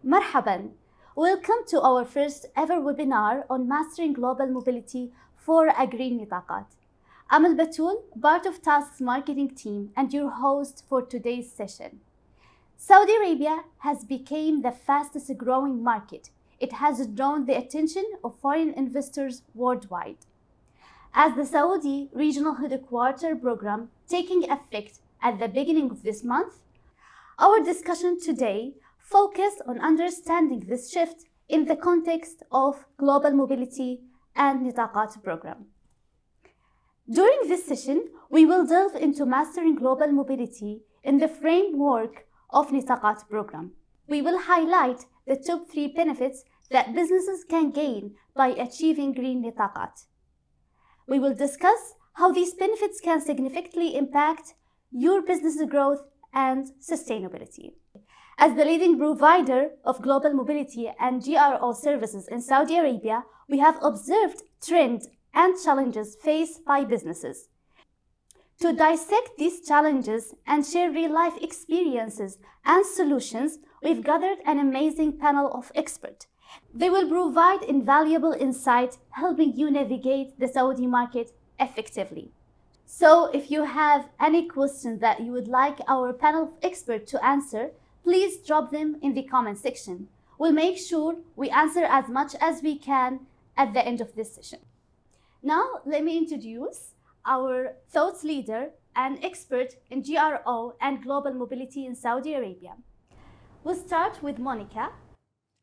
Marhaban. Welcome to our first ever webinar on mastering global mobility for a green Nitaqat. I'm Al-Batul, part of TASC's marketing team and your host for today's session. Saudi Arabia has become the fastest growing market. It has drawn the attention of foreign investors worldwide. As the Saudi Regional Headquarter Program taking effect at the beginning of this month, our discussion today focused on understanding this shift in the context of global mobility and Nitaqat program. During this session, we will delve into mastering global mobility in the framework of Nitaqat program. We will highlight the top 3 benefits that businesses can gain by achieving green Nitaqat. We will discuss how these benefits can significantly impact your business growth and sustainability. As the leading provider of global mobility and GRO services in Saudi Arabia, we have observed trends and challenges faced by businesses. To dissect these challenges and share real-life experiences and solutions, we've gathered an amazing panel of experts. They will provide invaluable insight, helping you navigate the Saudi market effectively. So if you have any questions that you would like our panel of experts to answer, please drop them in the comment section. We'll make sure we answer as much as we can at the end of this session. Now, let me introduce our thought leader and expert in GRO and global mobility in Saudi Arabia. We'll start with Monica.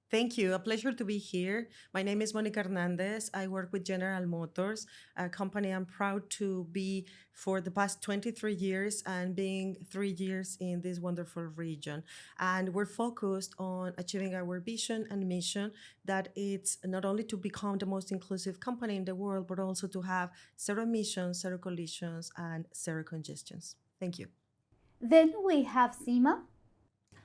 Thank you. A pleasure to be here. My name is Monica Hernandez. I work with General Motors, a company I'm proud to be for the past 23 years and being 3 years in this wonderful region. And we're focused on achieving our vision and mission, that it's not only to become the most inclusive company in the world, but also to have zero emissions, zero collisions, and zero congestions. Thank you. Then we have Seema.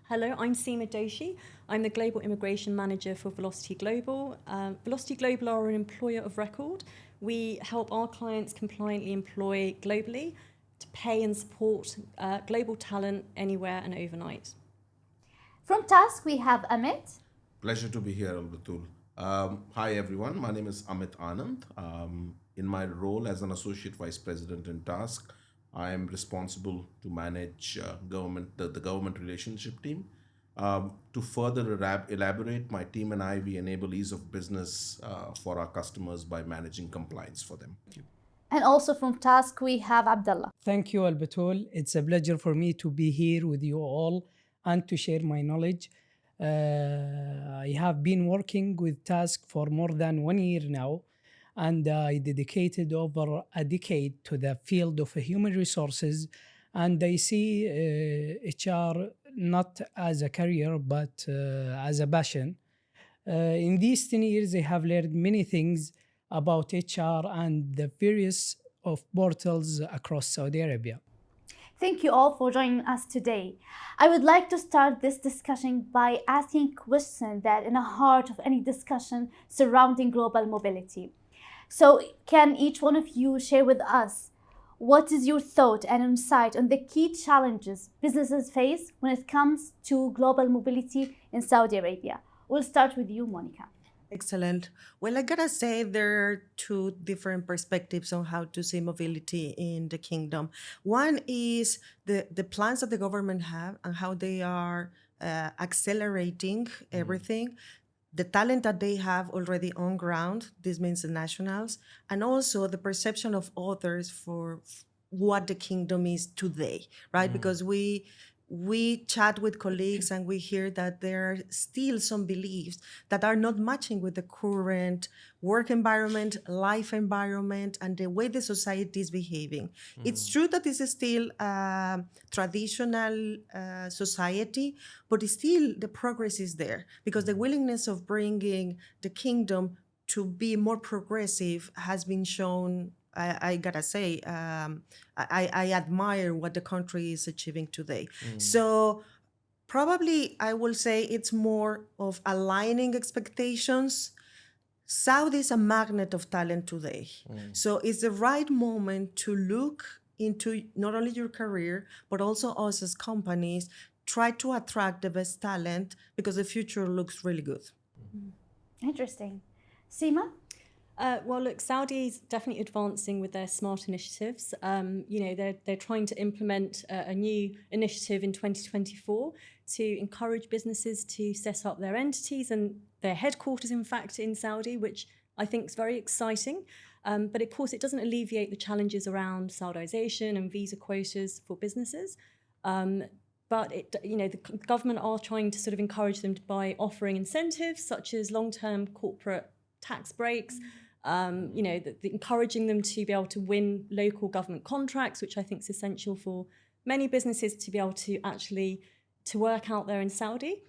Hello, I'm Seema Doshi. I'm the Global Immigration Manager for Velocity Global. Velocity Global are an employer of record. We help our clients compliantly employ globally to pay and support global talent anywhere and overnight. From TASC, we have Amit. Pleasure to be here, Al-Batul. Hi, everyone. My name is Amit Anand. In my role as an Associate Vice President in TASC, I am responsible to manage the government relationship team. To further elaborate, my team and I, we enable ease of business for our customers by managing compliance for them. Thank you. And also from TASC, we have Abdullah. Thank you, Al-Batul. It's a pleasure for me to be here with you all and to share my knowledge. I have been working with TASC for more than 1 year now, and I dedicated over a decade to the field of human resources, and I see HR not as a career but as a passion. In these 10 years, I have learned many things about HR and the various of portals across Saudi Arabia. Thank you all for joining us today. I would like to start this discussion by asking a question that in the heart of any discussion surrounding global mobility. So can each one of you share with us what is your thought and insight on the key challenges businesses face when it comes to global mobility in Saudi Arabia? We'll start with you, Monica. Excellent. Well, I gotta say there are 2 different perspectives on how to see mobility in the kingdom. One is the plans that the government have and how they are accelerating everything. The talent that they have already on ground, this means the nationals, and also the perception of others for what the kingdom is today, right? Because we chat with colleagues and we hear that there are still some beliefs that are not matching with the current work environment, life environment, and the way the society is behaving. It's true that this is still a traditional society, but still the progress is there, because the willingness of bringing the kingdom to be more progressive has been shown. I gotta say, I admire what the country is achieving today. So probably I will say it's more of aligning expectations. Saudi is a magnet of talent today. So it's the right moment to look into not only your career, but also us as companies try to attract the best talent because the future looks really good. Interesting. Seema? Well, look, Saudi's definitely advancing with their smart initiatives. They're trying to implement a new initiative in 2024 to encourage businesses to set up their entities and their headquarters, in fact, in Saudi, which I think is very exciting. But of course, it doesn't alleviate the challenges around Saudization and visa quotas for businesses. But the government are trying to sort of encourage them by offering incentives such as long-term corporate tax breaks. Encouraging them to be able to win local government contracts, which I think is essential for many businesses to be able to actually to work out there in Saudi.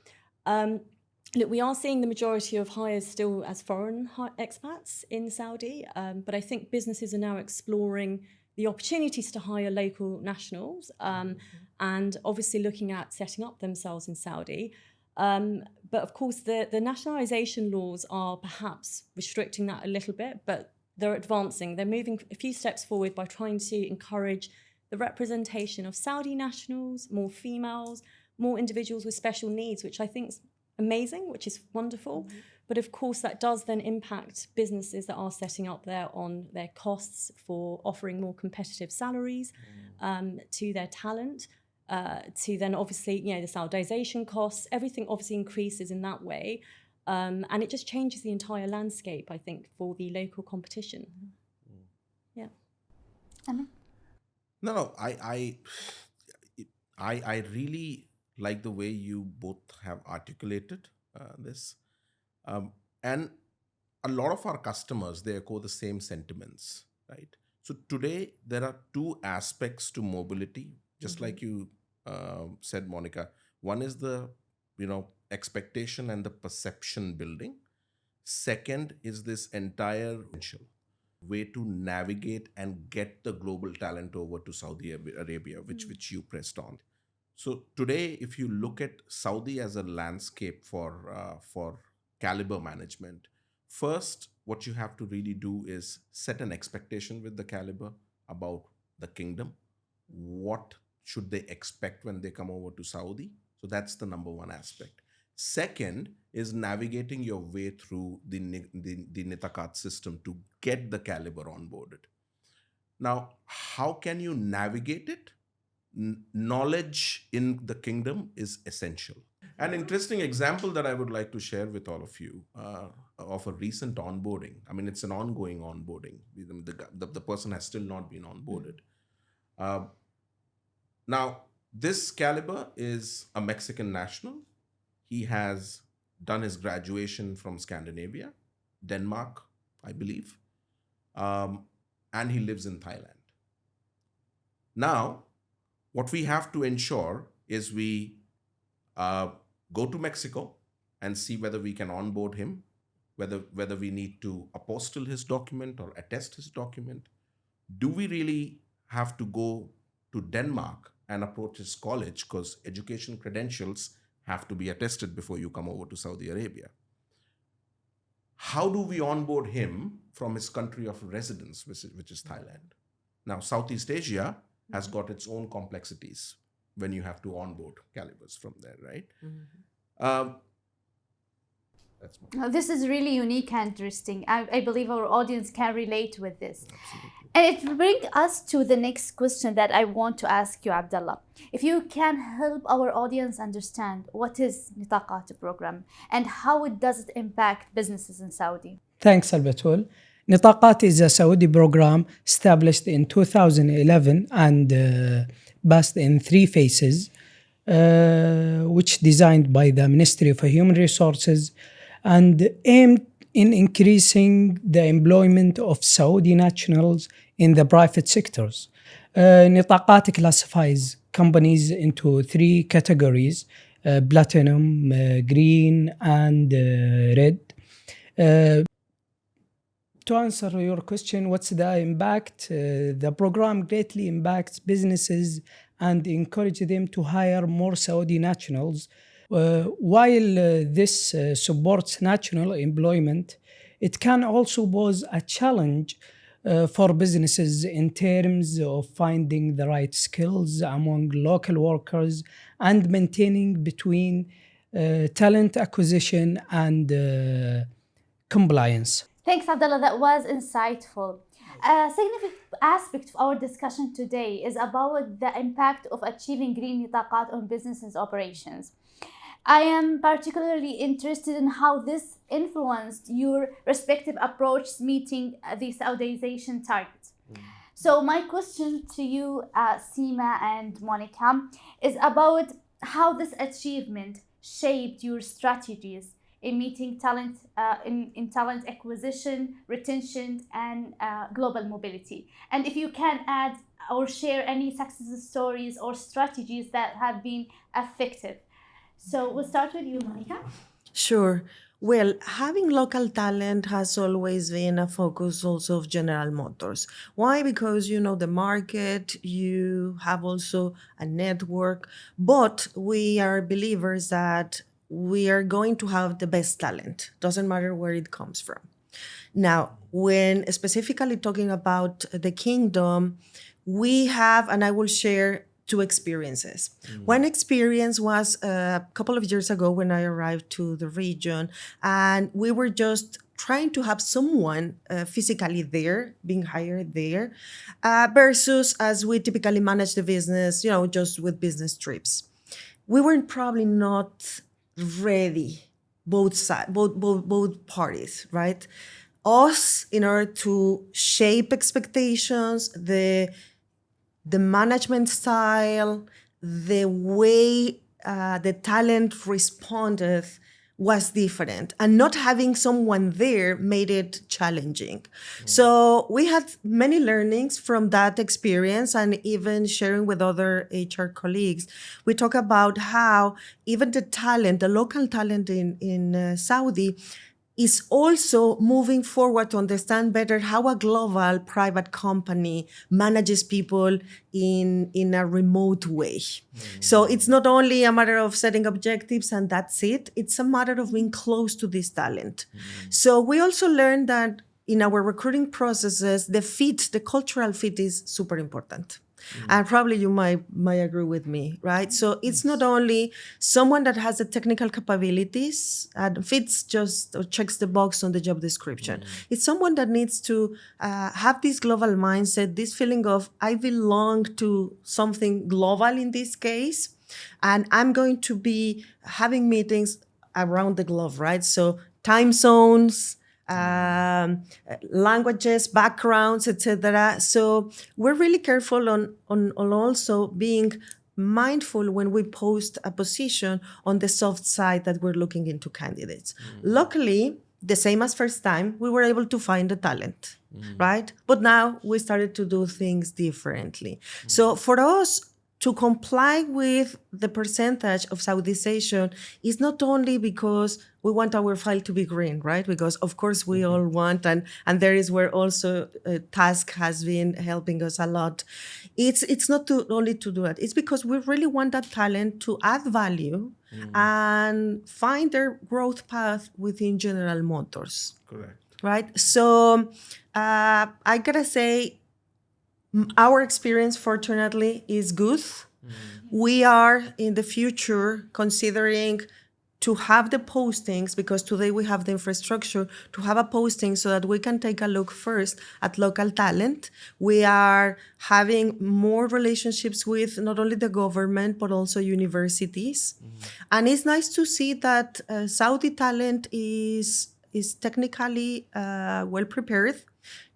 Look, we are seeing the majority of hires still as foreign expats in Saudi, but I think businesses are now exploring the opportunities to hire local nationals and obviously looking at setting up themselves in Saudi. But of course, the nationalisation laws are perhaps restricting that a little bit, but they're advancing. They're moving a few steps forward by trying to encourage the representation of Saudi nationals, more females, more individuals with special needs, which I think is amazing, which is wonderful. But of course, that does then impact businesses that are setting up there on their costs for offering more competitive salaries to their talent. To then obviously, the Saudization costs, everything obviously increases in that way. And it just changes the entire landscape, I think, for the local competition. Yeah. Emma? No, I really like the way you both have articulated this. And a lot of our customers, they echo the same sentiments, right? So today, there are two aspects to mobility, just like you said, Monica. One is the, expectation and the perception building. Second is this entire way to navigate and get the global talent over to Saudi Arabia, which you pressed on. So today, if you look at Saudi as a landscape for caliber management, first, what you have to really do is set an expectation with the caliber about the kingdom. What should they expect when they come over to Saudi? So that's the number one aspect. Second is navigating your way through the Nitaqat system to get the caliber onboarded. Now, how can you navigate it? Knowledge in the kingdom is essential. An interesting example that I would like to share with all of you of a recent onboarding. I mean, it's an ongoing onboarding. The person has still not been onboarded. Now, this caliber is a Mexican national. He has done his graduation from Scandinavia, Denmark, I believe, and he lives in Thailand. Now, what we have to ensure is we go to Mexico and see whether we can onboard him, whether we need to apostille his document or attest his document. Do we really have to go to Denmark and approach his college, because education credentials have to be attested before you come over to Saudi Arabia? How do we onboard him from his country of residence, which is Thailand? Now, Southeast Asia has got its own complexities when you have to onboard calibers from there, right? This is really unique and interesting. I believe our audience can relate with this. Absolutely. And it brings us to the next question that I want to ask you, Abdullah. If you can help our audience understand what is Nitaqat program and how it does it impact businesses in Saudi. Thanks, Albatul. Nitaqat is a Saudi program established in 2011 and passed in 3 phases, which designed by the Ministry of Human Resources and aimed in increasing the employment of Saudi nationals in the private sectors. Nitaqat classifies companies into 3 categories, platinum, green, and red. To answer your question, what's the impact? The program greatly impacts businesses and encourages them to hire more Saudi nationals. While this supports national employment, it can also pose a challenge for businesses in terms of finding the right skills among local workers and maintaining between talent acquisition and compliance. Thanks, Abdullah. That was insightful. A significant aspect of our discussion today is about the impact of achieving green nitaqat on businesses' operations. I am particularly interested in how this influenced your respective approaches meeting the Saudization targets. So my question to you, Seema and Monica, is about how this achievement shaped your strategies in meeting talent, in talent acquisition, retention, and global mobility. And if you can add or share any success stories or strategies that have been effective. So we'll start with you, Monica. Sure. Well, having local talent has always been a focus also of General Motors. Why? Because you know the market, you have also a network, but we are believers that we are going to have the best talent. Doesn't matter where it comes from. Now, when specifically talking about the kingdom, we have, and I will share two experiences. One experience was a couple of years ago when I arrived to the region, and we were just trying to have someone physically there, being hired there, versus as we typically manage the business, you know, just with business trips. We were probably not ready, both parties, right? Us, in order to shape expectations, the management style, the way the talent responded was different. And not having someone there made it challenging. So we had many learnings from that experience, and even sharing with other HR colleagues. We talk about how even the talent, the local talent in Saudi, is also moving forward to understand better how a global private company manages people in a remote way. So it's not only a matter of setting objectives and that's it. It's a matter of being close to this talent. So we also learned that in our recruiting processes, the cultural fit is super important. And probably you might agree with me, right? So it's not only someone that has the technical capabilities and fits just or checks the box on the job description. It's someone that needs to have this global mindset, this feeling of I belong to something global in this case, and I'm going to be having meetings around the globe, right? So time zones, languages, backgrounds, etc. So we're really careful on also being mindful when we post a position on the soft side that we're looking into candidates. Luckily, the same as first time, we were able to find the talent, right? But now we started to do things differently. So for us, to comply with the percentage of Saudization is not only because we want our file to be green, right? Because of course we all want, and there is where also TASC has been helping us a lot. It's not only to do it. It's because we really want that talent to add value and find their growth path within General Motors. Correct. Right? So I gotta say, our experience, fortunately, is good. We are in the future considering to have the postings, because today we have the infrastructure to have a posting so that we can take a look first at local talent. We are having more relationships with not only the government, but also universities. And it's nice to see that Saudi talent is technically well prepared.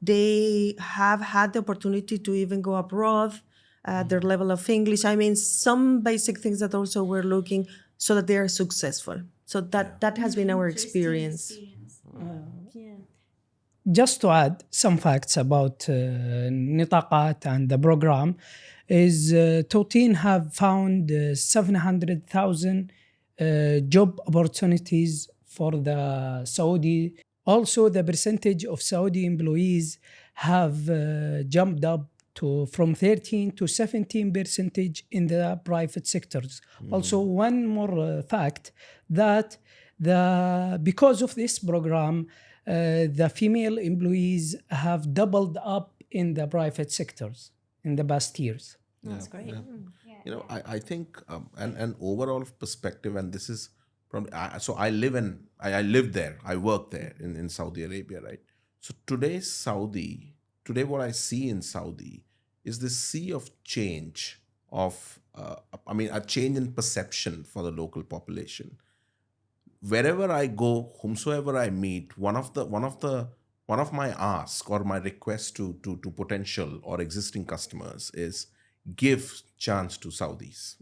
They have had the opportunity to even go abroad, their level of English. I mean, some basic things that also we're looking so that they are successful. So that has been our experience. Just to add some facts about Nitaqat and the program, is Totin have found 700,000 job opportunities for the Saudi. Also, the percentage of Saudi employees have jumped up from 13 to 17% in the private sectors. Also, one more fact that because of this program, the female employees have doubled up in the private sectors in the past years. That's great. You know, I think an overall perspective, and this is from so I live there, I work there in Saudi Arabia, right? So today what I see in Saudi is this sea of change of a change in perception for the local population. Wherever I go, whomsoever I meet, one of my ask or my request to potential or existing customers is give chance to Saudis,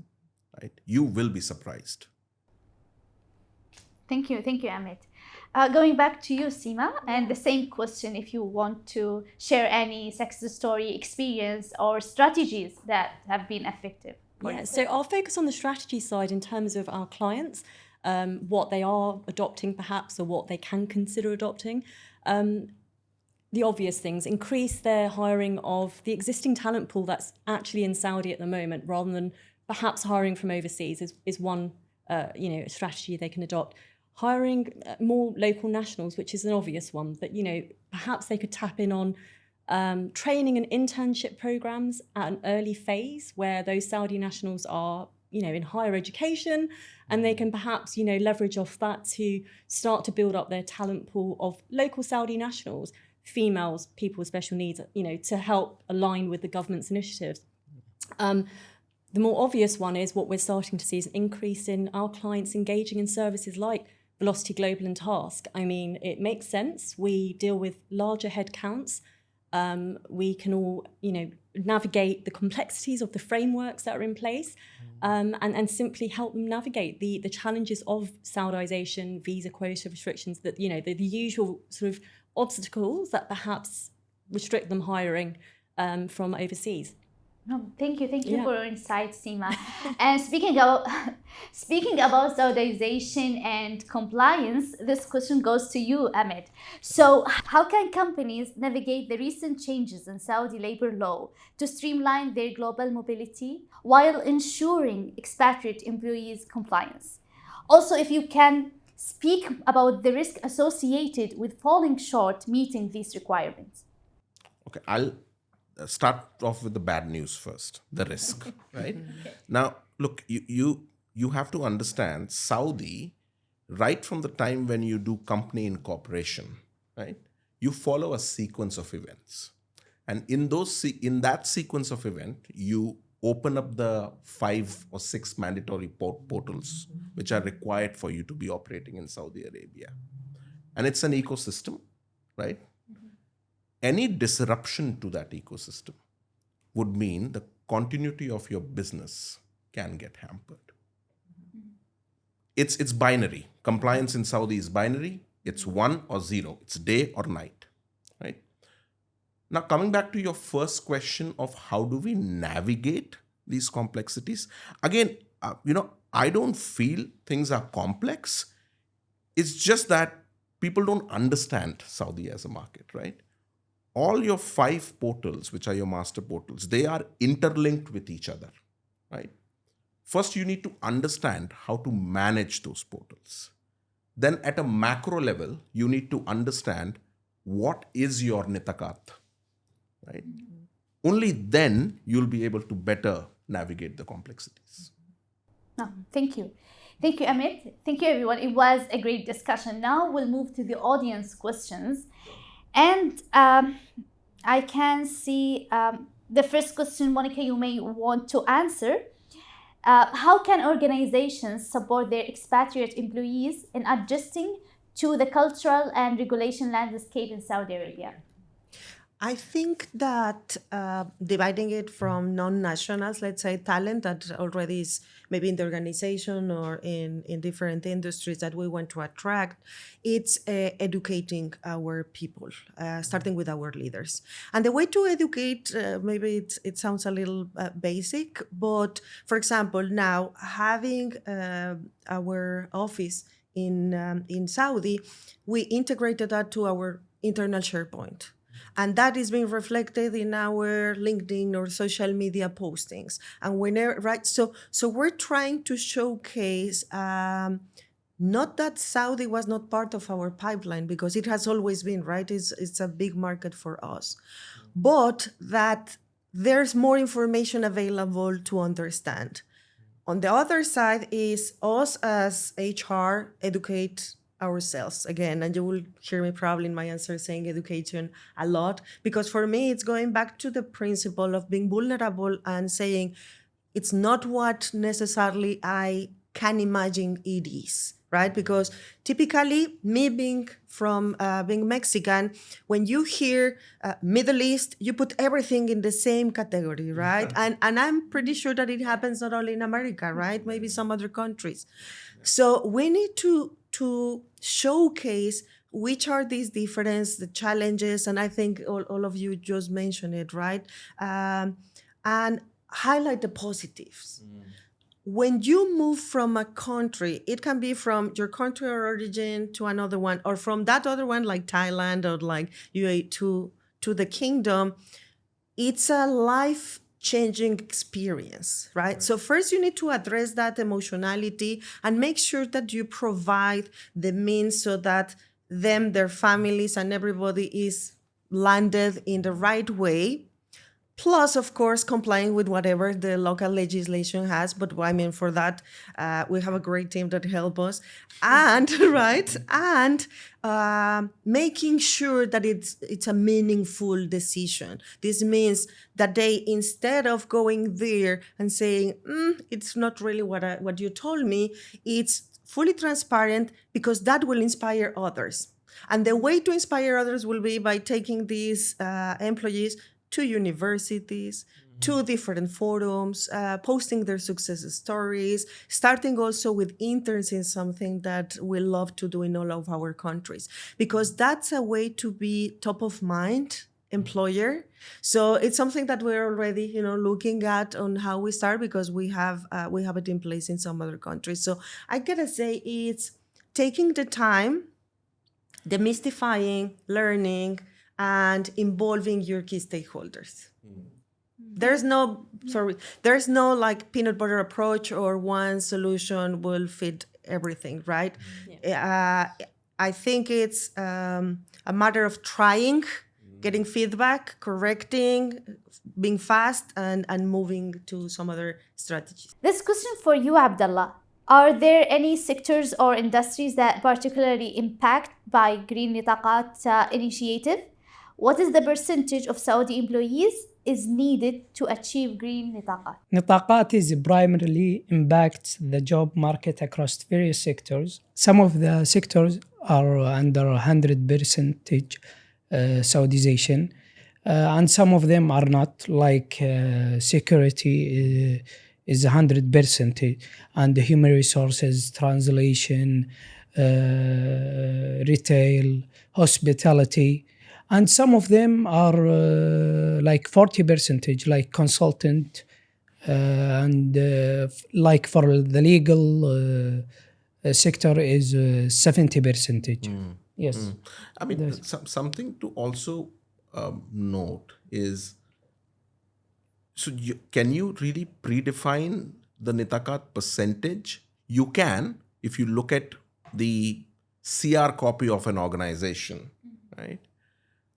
right? You will be surprised. Thank you, Amit. Going back to you, Seema, and the same question, if you want to share any success story, experience, or strategies that have been effective. Yeah, so I'll focus on the strategy side in terms of our clients, what they are adopting perhaps, or what they can consider adopting. The obvious things: increase their hiring of the existing talent pool that's actually in Saudi at the moment, rather than perhaps hiring from overseas is one strategy they can adopt. Hiring more local nationals, which is an obvious one, but perhaps they could tap in on training and internship programs at an early phase where those Saudi nationals are in higher education, and they can perhaps leverage off that to start to build up their talent pool of local Saudi nationals, females, people with special needs, to help align with the government's initiatives. The more obvious one is what we're starting to see is an increase in our clients engaging in services like Velocity Global and TASC. I mean, it makes sense. We deal with larger headcounts. We can all, navigate the complexities of the frameworks that are in place, and simply help them navigate the challenges of Saudization, visa quota restrictions, that, the usual sort of obstacles that perhaps restrict them hiring from overseas. No, thank you for your insights, Seema. And speaking about Saudization and compliance, this question goes to you, Amit. So, how can companies navigate the recent changes in Saudi labor law to streamline their global mobility while ensuring expatriate employees' compliance? Also, if you can speak about the risk associated with falling short meeting these requirements. Okay, I'll start off with the bad news first, the risk, right? Now, look, you have to understand Saudi, right from the time when you do company incorporation, right? You follow a sequence of events. And in that sequence of event, you open up the 5 or 6 mandatory portals which are required for you to be operating in Saudi Arabia. And it's an ecosystem, right? Any disruption to that ecosystem would mean the continuity of your business can get hampered. It's binary. Compliance in Saudi is binary. It's 1 or 0. It's day or night, right? Now, coming back to your first question of how do we navigate these complexities? Again, I don't feel things are complex. It's just that people don't understand Saudi as a market, right? All your 5 portals, which are your master portals, they are interlinked with each other, right? First, you need to understand how to manage those portals. Then at a macro level, you need to understand what is your Nitaqat, right? Only then you'll be able to better navigate the complexities. No, thank you. Thank you, Amit. Thank you, everyone. It was a great discussion. Now we'll move to the audience questions. And I can see the first question, Monica, you may want to answer. How can organizations support their expatriate employees in adjusting to the cultural and regulation landscape in Saudi Arabia? I think that dividing it from non-nationals, let's say talent that already is maybe in the organization or in different industries that we want to attract, it's educating our people, starting with our leaders. And the way to educate, maybe it sounds a little basic, but for example, now having our office in Saudi, we integrated that to our internal SharePoint. And that is being reflected in our LinkedIn or social media postings. And whenever, right, so we're trying to showcase not that Saudi was not part of our pipeline, because it has always been, right? It's a big market for us. But that there's more information available to understand. On the other side is us as HR educate ourselves again, and you will hear me probably in my answer saying education a lot, because for me it's going back to the principle of being vulnerable and saying it's not what necessarily I can imagine it is, right? Because typically, me being from being Mexican, when you hear Middle East, you put everything in the same category, right? And I'm pretty sure that it happens not only in America, right? Maybe some other countries. So we need to showcase which are these differences, the challenges, and I think all of you just mentioned it, right? And highlight the positives. When you move from a country, it can be from your country of origin to another one, or from that other one like Thailand or like UAE to the kingdom, it's a life changing experience, right? So first you need to address that emotionality and make sure that you provide the means so that them, their families, and everybody is landed in the right way. Plus, of course, complying with whatever the local legislation has. But I mean, for that, we have a great team that help us. And, right, and making sure that it's a meaningful decision. This means that they, instead of going there and saying, it's not really what you told me, it's fully transparent, because that will inspire others. And the way to inspire others will be by taking these employees to universities, to different forums, posting their success stories, starting also with interns in something that we love to do in all of our countries, because that's a way to be top of mind employer. So it's something that we're already, looking at on how we start, because we have it in place in some other countries. So I gotta say, it's taking the time, demystifying, learning, and involving your key stakeholders. There's no like peanut butter approach or one solution will fit everything, right? I think it's a matter of trying, getting feedback, correcting, being fast, and moving to some other strategies. This question for you, Abdullah. Are there any sectors or industries that particularly impact by Green Nitaqat initiative? What is the percentage of Saudi employees is needed to achieve Green Nitaqat? Nitaqat is primarily impacts the job market across various sectors. Some of the sectors are under 100% Saudization, and some of them are not, like security is 100%, and the human resources, translation, retail, hospitality. And some of them are like 40%, like consultant, and like for the legal sector is 70%. Yes. I mean, something to also note is, so can you really predefine the Nitaqat percentage? You can, if you look at the CR copy of an organization, right?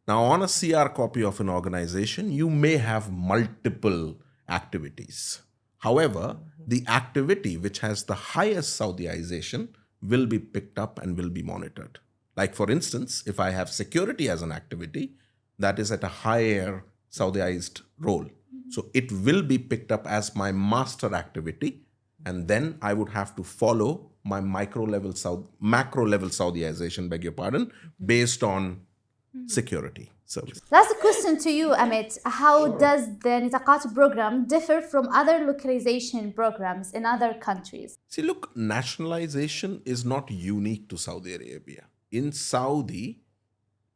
Now, on a CR copy of an organization, you may have multiple activities. However, the activity which has the highest Saudization will be picked up and will be monitored. Like, for instance, if I have security as an activity, that is at a higher Saudized role. So it will be picked up as my master activity, and then I would have to follow my macro level Saudization, beg your pardon, based on security service. Last question to you, Amit. How does the Nitaqat program differ from other localization programs in other countries? See, look, nationalization is not unique to Saudi Arabia. In Saudi,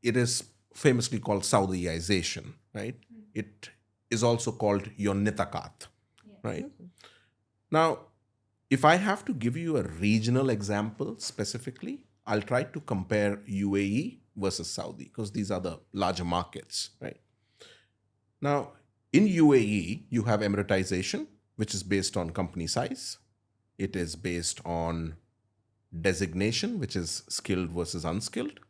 it is famously called Saudization, right? It is also called your Nitaqat, right? Now, if I have to give you a regional example specifically, I'll try to compare UAE versus Saudi, because these are the larger markets, right? Now, in UAE, you have Emiratization, which is based on company size. It is based on designation, which is skilled versus unskilled.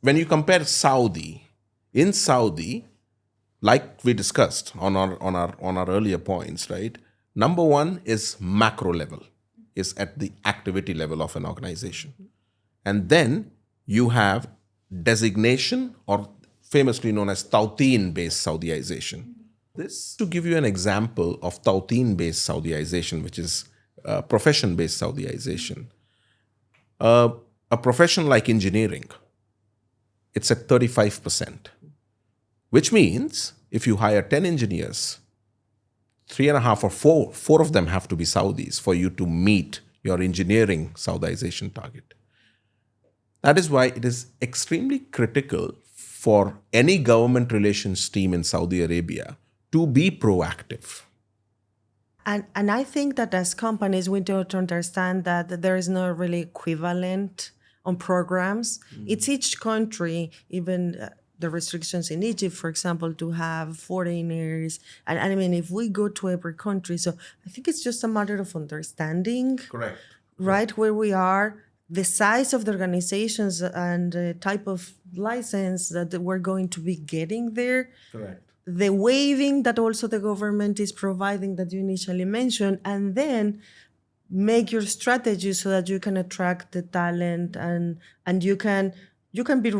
When you compare Saudi, in Saudi, like we discussed on our earlier points, right? Number one is macro level, is at the activity level of an organization. And then you have designation, or famously known as Tawteen-based Saudiization. This to give you an example of Tawteen-based Saudiization, which is profession-based Saudiization. A profession like engineering, it's at 35%, which means if you hire 10 engineers, 3.5 or four of them have to be Saudis for you to meet your engineering Saudization target. That is why it is extremely critical for any government relations team in Saudi Arabia to be proactive. And I think that as companies, we need to understand that there is no really equivalent on programs. It's each country, even the restrictions in Egypt, for example, to have foreigners. And I mean, if we go to every country, so I think it's just a matter of understanding, Correct. right, where we are, the size of the organizations and the type of license that we're going to be getting there. Correct. The waiving that also the government is providing that you initially mentioned, and then make your strategy so that you can attract the talent and you can be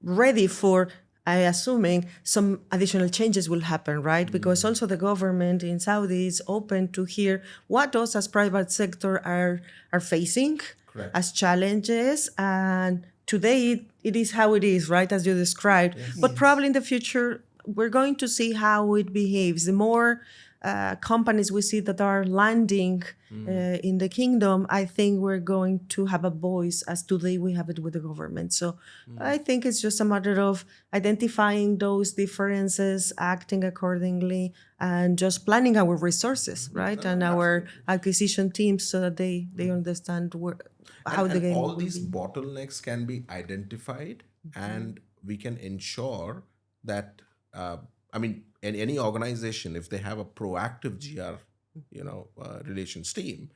ready for, I assuming, some additional changes will happen, right? Because also the government in Saudi is open to hear what us as private sector are facing. Correct. As challenges, and today it is how it is, right, as you described. Yes. But probably in the future, we're going to see how it behaves. The more companies we see that are landing in the kingdom, I think we're going to have a voice, as today we have it with the government. So I think it's just a matter of identifying those differences, acting accordingly, and just planning our resources, right? And our acquisition teams so that they understand how the game all will these be. bottlenecks can be identified, and we can ensure that in any organization, if they have a proactive GR relations team,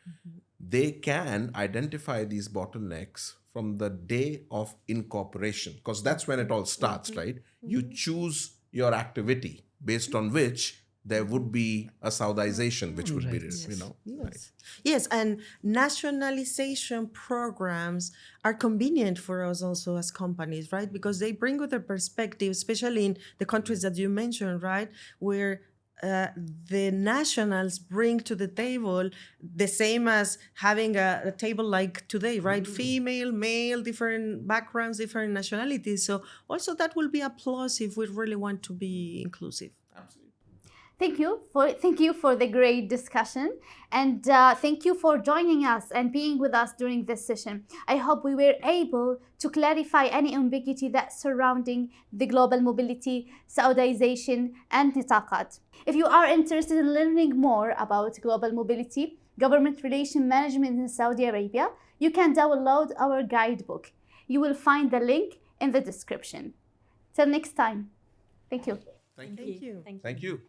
they can identify these bottlenecks from the day of incorporation, because that's when it all starts, right? You choose your activity based on which there would be a Saudization, which would be, right. Yes, and nationalization programs are convenient for us also as companies, right? Because they bring with a perspective, especially in the countries that you mentioned, right? Where the nationals bring to the table the same as having a table like today, right? Female, male, different backgrounds, different nationalities. So also that will be a plus if we really want to be inclusive. Absolutely. Thank you for the great discussion, and thank you for joining us and being with us during this session. I hope we were able to clarify any ambiguity that's surrounding the global mobility, Saudization, and Nitaqat. If you are interested in learning more about global mobility, government relation management in Saudi Arabia, you can download our guidebook. You will find the link in the description. Till next time. Thank you. Thank you. Thank you. Thank you.